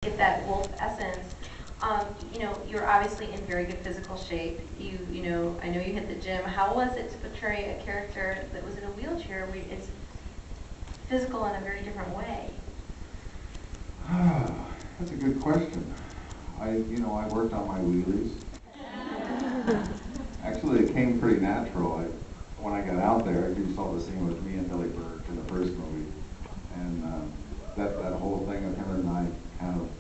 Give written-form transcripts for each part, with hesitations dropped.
get that wolf essence. You're obviously in very good physical shape. I know you hit the gym. How was it to portray a character that was in a wheelchair? It's physical in a very different way. That's a good question. I worked on my wheelies. Actually, it came pretty natural. When I got out there, you saw the scene with me and Billy Burke in the first movie, and that whole thing of him and I kind of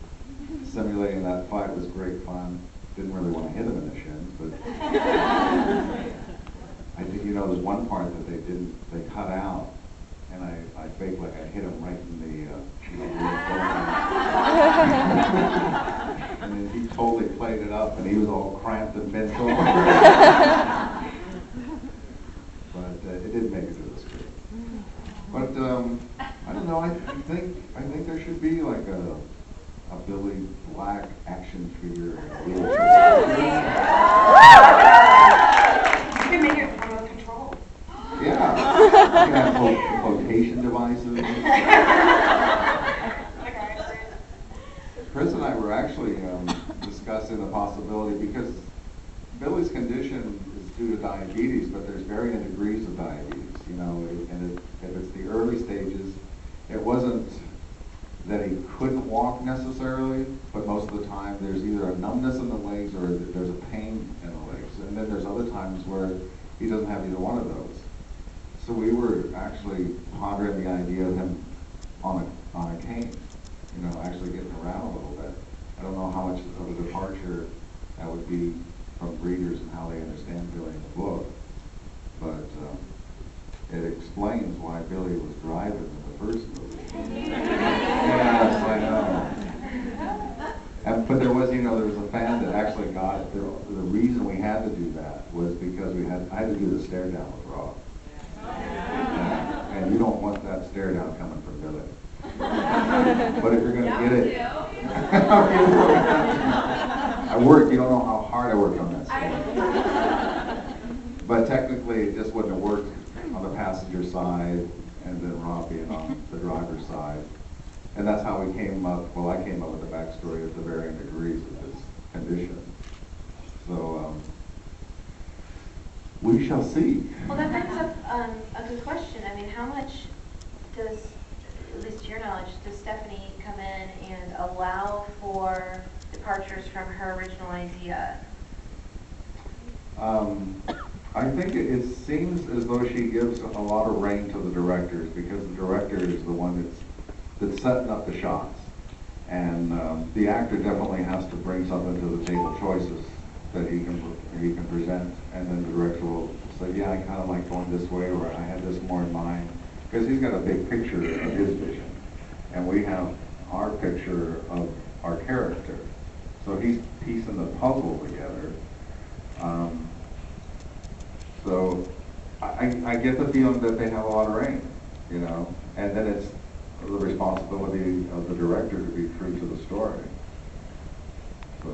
simulating that fight was great fun. Didn't really want to hit him in the shins, but I think there's one part that they cut out, and I faked like I hit him right in the and then he totally played it up, and he was all cramped and bent over. But it didn't make it to the script. But I don't know. I think there should be like a Billy Black action figure. You can make it remote control. Yeah. You can have flotation devices. Chris and I were actually discussing the possibility, because Billy's condition is due to diabetes, but there's varying degrees of diabetes, and if it's the early stages, it wasn't that he couldn't walk necessarily, but most of the time there's either a numbness in the legs or there's a pain in the legs. And then there's other times where he doesn't have either one of those. So we were actually pondering the idea of him on a cane, actually getting around a little bit. I don't know how much of a departure that would be from readers and how they understand Billy in the book, but it explains why Billy was driving in the first movie. Yes, I know. But there was a fan that actually got it. The reason we had to do that was because I had to do the stare down with Rob. And you don't want that stare down coming from Billy. But if you're going to get it, I worked. You don't know how hard I worked on that scene. But technically, it just wouldn't have worked on the passenger side, and then Rob being on the driver's side. And that's how we came up. Well, I came up with the backstory of the varying degrees of his condition. So we shall see. Well, that brings up a good question. I mean, how much does, at least to your knowledge, does Stephanie come in and allow for departures from her original idea? I think it seems as though she gives a lot of rein to the directors, because the director is the one that's setting up the shots. And the actor definitely has to bring something to the table, choices that he can present, and then the director will say, yeah, I kind of like going this way, or I had this more in mind, because he's got a big picture of his vision, and we have our picture of our character. So he's piecing the puzzle together. So I get the feeling that they have a lot of rein, and then it's the responsibility of the director to be true to the story.